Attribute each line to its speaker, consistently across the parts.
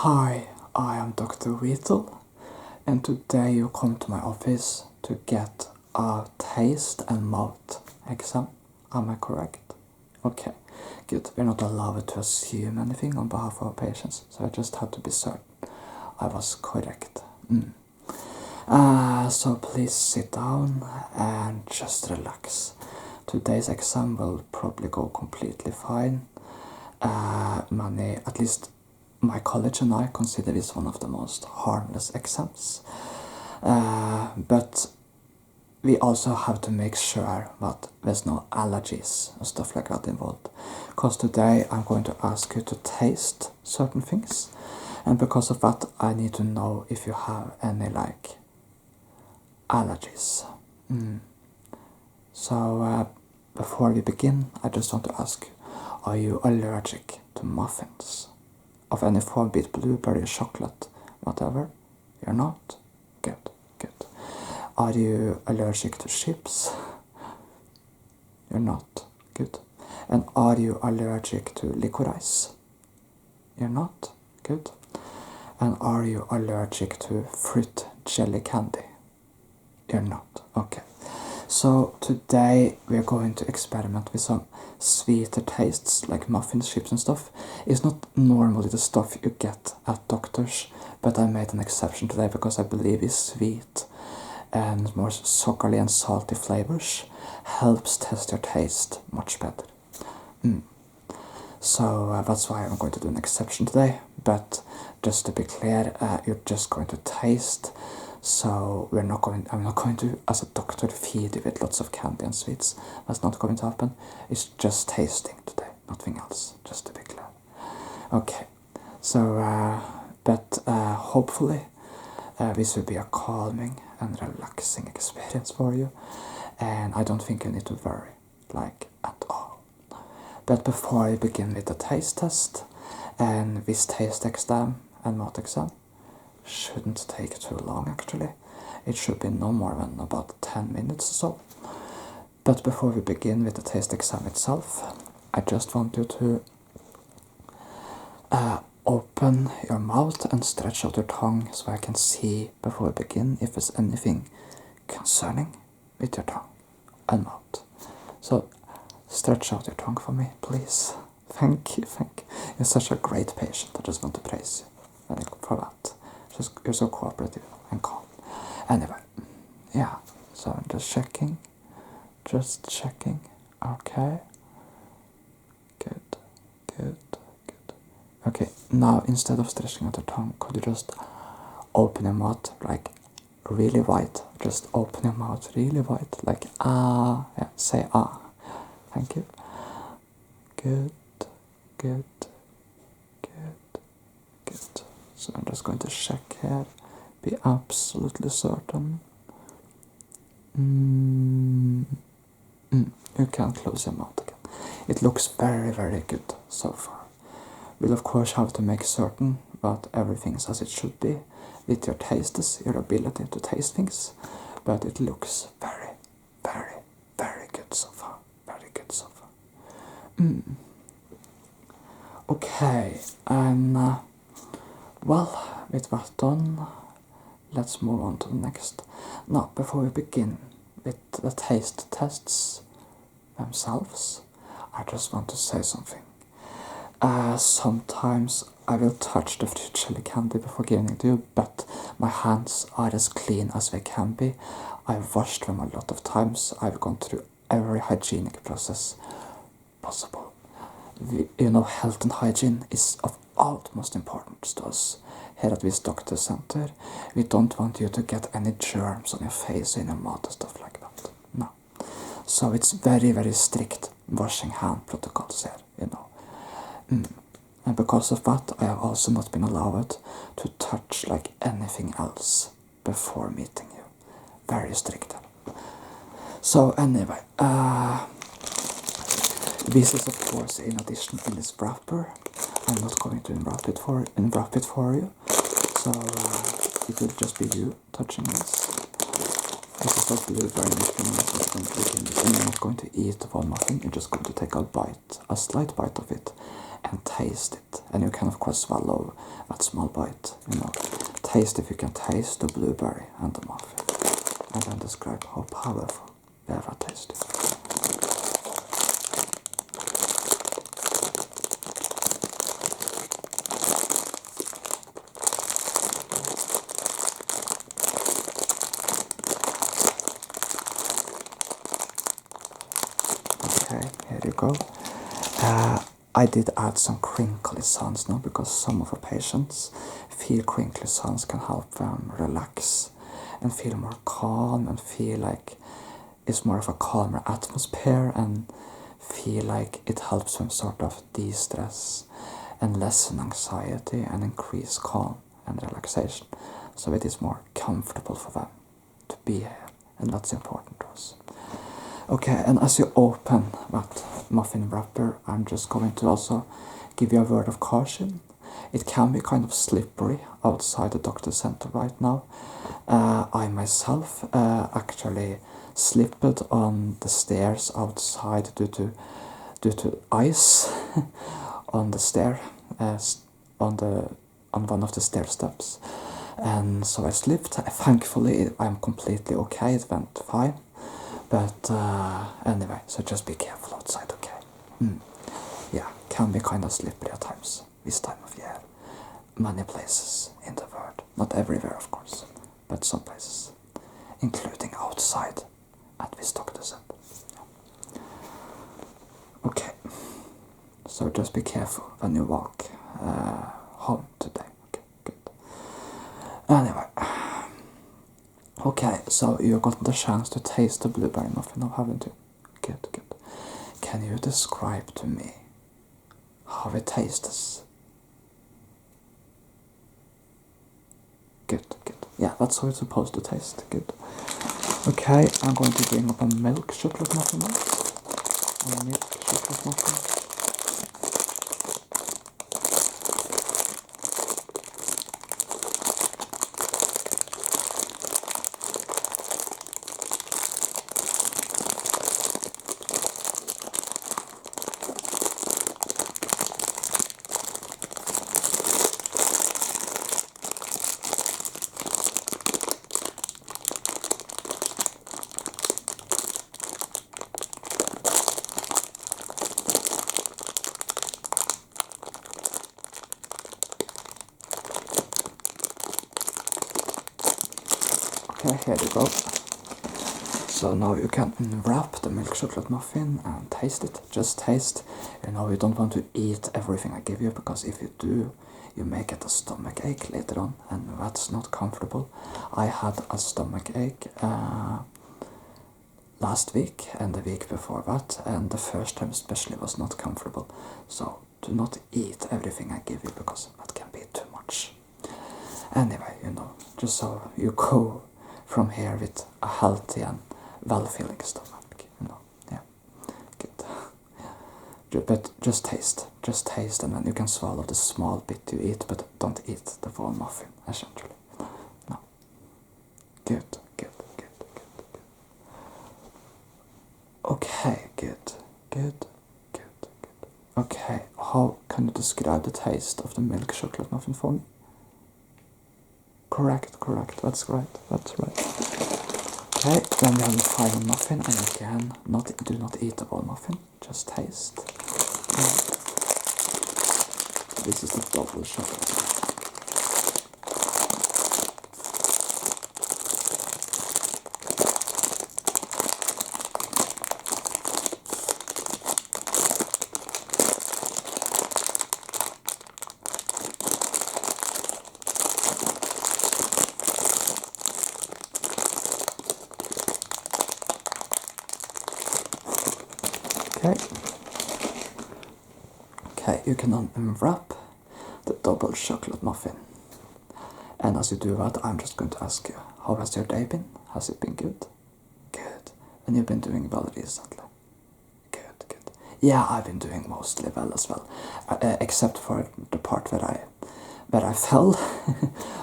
Speaker 1: Hi, I am Doctor Whittle, and today you come to my office to get a taste and mouth exam. Am I correct? Okay, good. We're not allowed to assume anything on behalf of our patients, so I just had to be certain I was correct. So please sit down and just relax. Today's exam will probably go completely fine. At least my college and I consider this one of the most harmless exams. But we also have to make sure that there's no allergies and stuff like that involved. Because today I'm going to ask you to taste certain things. And because of that, I need to know if you have any, allergies. So, before we begin, I just want to ask you, are you allergic to muffins? Of any form, be it blueberry, chocolate, whatever? You're not? Good, good. Are you allergic to chips? You're not? Good. And are you allergic to licorice? You're not? Good. And are you allergic to fruit jelly candy? You're not? Okay. So today we're going to experiment with some sweeter tastes like muffins, chips and stuff. It's not normally the stuff you get at doctors, but I made an exception today because I believe it's sweet and more sugarly and salty flavors helps test your taste much better. So that's why I'm going to do an exception today, but just to be clear, you're just going to taste. So I'm not going to, as a doctor, feed you with lots of candy and sweets. That's not going to happen. It's just tasting today, nothing else, just to be clear. Okay, so, but hopefully this will be a calming and relaxing experience for you. And I don't think you need to worry, at all. But before I begin with the taste test, and this taste exam and mouth exam, shouldn't take too long actually. It should be no more than about 10 minutes or so. But before we begin with the taste exam itself, I just want you to open your mouth and stretch out your tongue so I can see before we begin if there's anything concerning with your tongue and mouth. So stretch out your tongue for me, please. Thank you, thank you. You're such a great patient. I just want to praise you for that. You're so cooperative and calm. Anyway, yeah, so I'm just checking. Okay. Good. Okay, now instead of stretching out your tongue, could you just open your mouth really wide? Just open your mouth really wide, yeah, say ah. Thank you. Good. So I'm just going to check here, be absolutely certain. You can close your mouth again. It looks very, very good so far. We'll of course have to make certain that everything's as it should be with your tastes, your ability to taste things, but it looks very, very, very good so far. Very good so far. Okay, and well, with that done, let's move on to the next. Now, before we begin with the taste tests themselves, I just want to say something. Sometimes I will touch the fruit jelly candy before giving it to you, but my hands are as clean as they can be. I've washed them a lot of times. I've gone through every hygienic process possible. Health and hygiene is of utmost importance to us here at this doctor center. We don't want you to get any germs on your face or in your mouth and stuff like that. No. So it's very, very strict washing hand protocols here, And because of that, I have also not been allowed to touch anything else before meeting you. Very strict. So anyway, this is of course in addition in this wrapper. I'm not going to unwrap it for you. So it will just be you touching this. This is a blueberry muffin, and you're not going to eat one muffin, you're just going to take a slight bite of it, and taste it. And you can of course swallow that small bite, you know. Taste if you can taste the blueberry and the muffin. And then describe how powerful they ever tasted. Okay, here you go. I did add some crinkly sounds now because some of the patients feel crinkly sounds can help them relax and feel more calm and feel like it's more of a calmer atmosphere and feel like it helps them sort of de-stress and lessen anxiety and increase calm and relaxation. So it is more comfortable for them to be here, and that's important to us. Okay, and as you open that muffin wrapper, I'm just going to also give you a word of caution. It can be kind of slippery outside the doctor center right now. I myself actually slipped on the stairs outside due to ice on the stair, on one of the stair steps, and so I slipped. Thankfully, I'm completely okay. It went fine. But anyway, so just be careful outside, okay? Yeah, can be kind of slippery at times, this time of year. Many places in the world, not everywhere of course, but some places, including outside at this doctor center. Okay, so just be careful when you walk home today, okay, good. Anyway. Okay, so you got the chance to taste the blueberry muffin now, haven't you? Good, good. Can you describe to me how it tastes? Good, good. Yeah, that's how it's supposed to taste. Good. Okay, I'm going to bring up a milk chocolate muffin now. A milk chocolate muffin. Okay, here you go. So now you can unwrap the milk chocolate muffin and taste it. Just taste. You know, you don't want to eat everything I give you, because if you do, you may get a stomach ache later on, and that's not comfortable. I had a stomach ache last week and the week before that, and the first time especially was not comfortable. So do not eat everything I give you, because that can be too much. Anyway, you know, just so you go from here with a healthy and well-feeling stomach, you know, yeah, good. But just taste, and then you can swallow the small bit you eat, but don't eat the whole muffin, essentially. No. Good. Okay, good. Okay, how can you describe the taste of the milk chocolate muffin for me? Correct, that's right. Okay, then we have the final muffin, and again, do not eat the whole muffin, just taste. This is the double chocolate. Okay, you can unwrap the double chocolate muffin. And as you do that, I'm just going to ask you, how has your day been? Has it been good? Good. And you've been doing well recently? Good. Yeah, I've been doing mostly well as well. Except for the part where I fell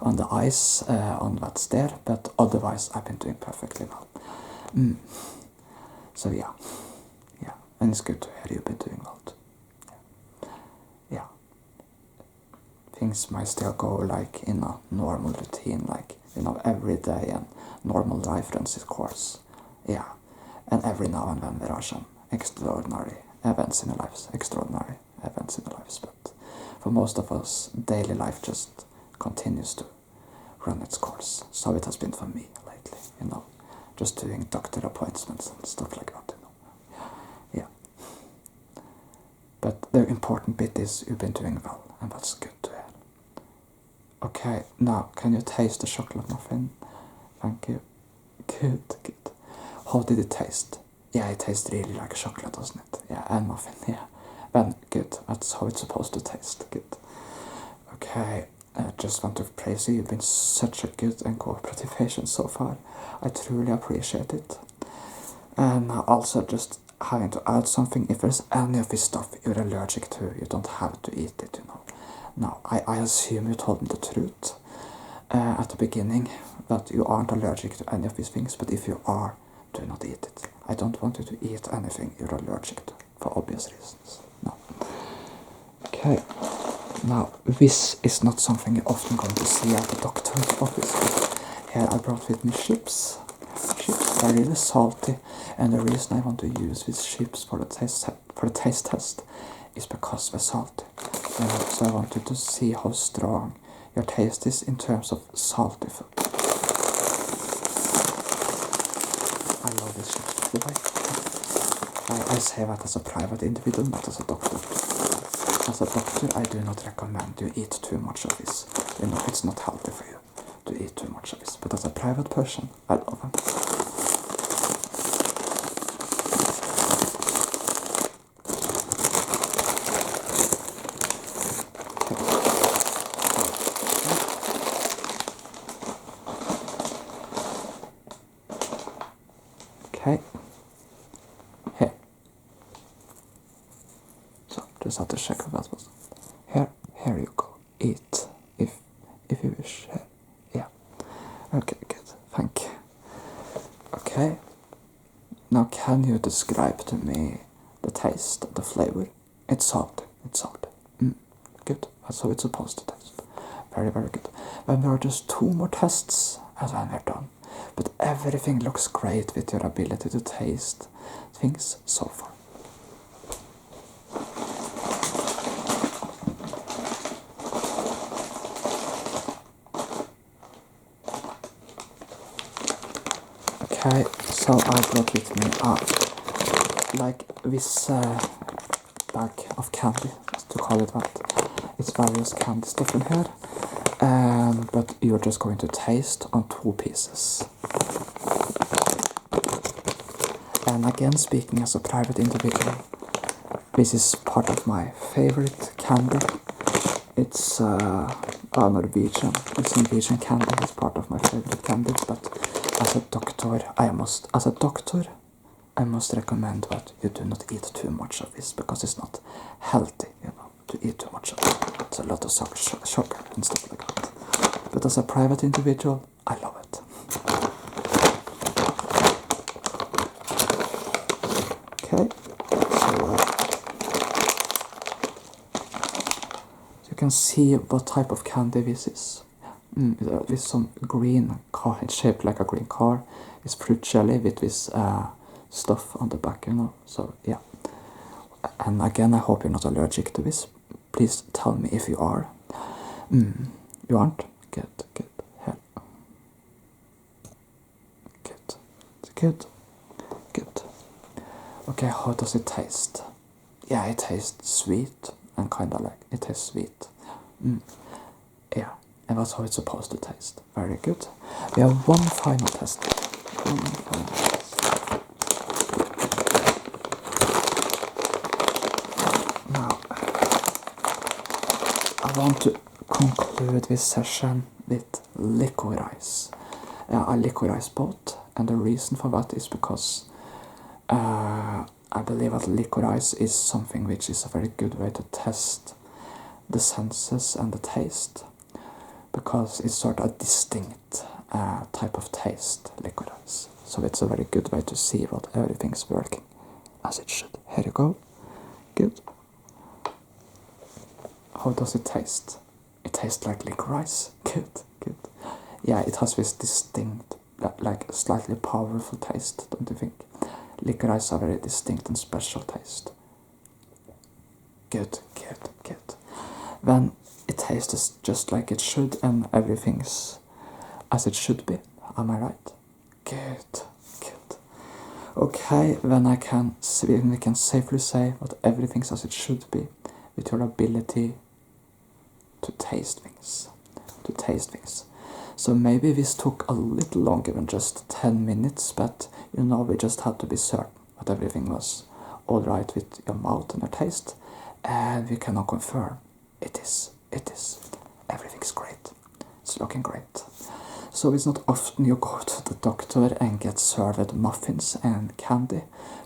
Speaker 1: on the ice on that stair, but otherwise I've been doing perfectly well. So yeah, and it's good to hear you've been doing well too. Yeah, things might still go like in a normal routine, like, you know, every day and normal life runs its course. Yeah, and every now and then there are some extraordinary events in our lives, but for most of us, daily life just continues to run its course. So it has been for me lately, you know, just doing doctor appointments and stuff like that, you know. Yeah. But the important bit is you've been doing well, and that's good to hear. Okay, now can you taste the chocolate muffin? Thank you. Good, good. How did it taste? Yeah, it tastes really like chocolate, doesn't it? Yeah, and muffin, yeah. Then, good. That's how it's supposed to taste. Good. Okay, I just want to praise you. You've been such a good and cooperative patient so far. I truly appreciate it. And also just having to add something, if there's any of this stuff you're allergic to, you don't have to eat it, you know. Now, I assume you told me the truth at the beginning, that you aren't allergic to any of these things, but if you are, do not eat it. I don't want you to eat anything you're allergic to, for obvious reasons. No. Okay. Now, this is not something you're often going to see at the doctor's office. Here I brought with me chips. Chips are really salty, and the reason I want to use these chips for the taste test is because they're salty. So I wanted to see how strong your taste is in terms of salty food. I love these chips, by the way. I say that as a private individual, not as a doctor. As a doctor, I do not recommend you eat too much of this. You know, it's not healthy for you to eat too much of this. But as a private person, I love them. Okay. Here. So, just have to check if that was. Here you go. Eat, if you wish. Here. Yeah. Okay, good. Thank you. Okay. Now, can you describe to me the taste, the flavor? It's salty. It's salty. Good. That's how it's supposed to taste. Very, very good. Then there are just 2 more tests, and then we're done. But everything looks great with your ability to taste things so far. Okay, so I brought with me like this bag of candy, to call it that. It's various candy stuff in here, but you're just going to taste on 2 pieces. And again, speaking as a private individual, this is part of my favorite candy. It's Norwegian. It's Norwegian candy. It's part of my favorite candy. But as a doctor, I must recommend that you do not eat too much of this, because it's not healthy, you know, to eat too much of it. It's a lot of sugar and stuff like that. But as a private individual, I love it. Okay, so you can see what type of candy this is. With some green car, it's shaped like a green car. It's fruit jelly with this stuff on the back, you know. So yeah. And again, I hope you're not allergic to this. Please tell me if you are. You aren't? Good, good. Here. Good. Good. Good. Okay, how does it taste? Yeah, it tastes sweet and kinda like it tastes sweet. Yeah, and that's how it's supposed to taste. Very good. We have one final test. Now, I want to conclude this session with licorice. A licorice boat, and the reason for that is because I believe that licorice is something which is a very good way to test the senses and the taste, because it's sort of a distinct type of taste, licorice. So it's a very good way to see that everything's working as it should. Here you go. Good. How does it taste It tastes like licorice. Good, good. Yeah, it has this distinct, like slightly powerful taste, don't you think? Licorice are very distinct and special taste. Good, good, good. Then it tastes just like it should, and everything's as it should be. Am I right? Good, good. Okay, then we can safely say that everything's as it should be, with your ability to taste things. To taste things. So maybe this took a little longer than just 10 minutes, but you know, we just had to be certain that everything was alright with your mouth and your taste, and we can now confirm it is. Everything's great. It's looking great. So it's not often you go to the doctor and get served muffins and candy,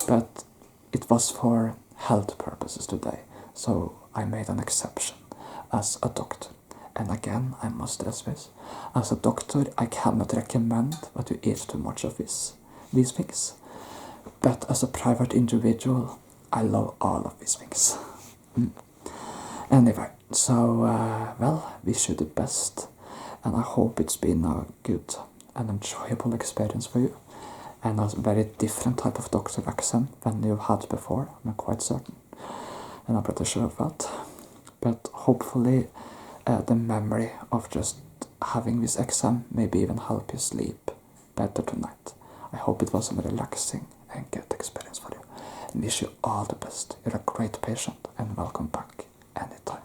Speaker 1: but it was for health purposes today, so I made an exception as a doctor. And again, I must stress this. As a doctor, I cannot recommend that you eat too much of these things. But as a private individual, I love all of these things. Anyway, so, well, wish you the best. And I hope it's been a good and enjoyable experience for you. And a very different type of doctor accent than you've had before, I'm quite certain. And I'm pretty sure of that. But hopefully, the memory of just having this exam maybe even help you sleep better tonight. I hope it was a relaxing and good experience for you. And wish you all the best. You're a great patient, and welcome back anytime.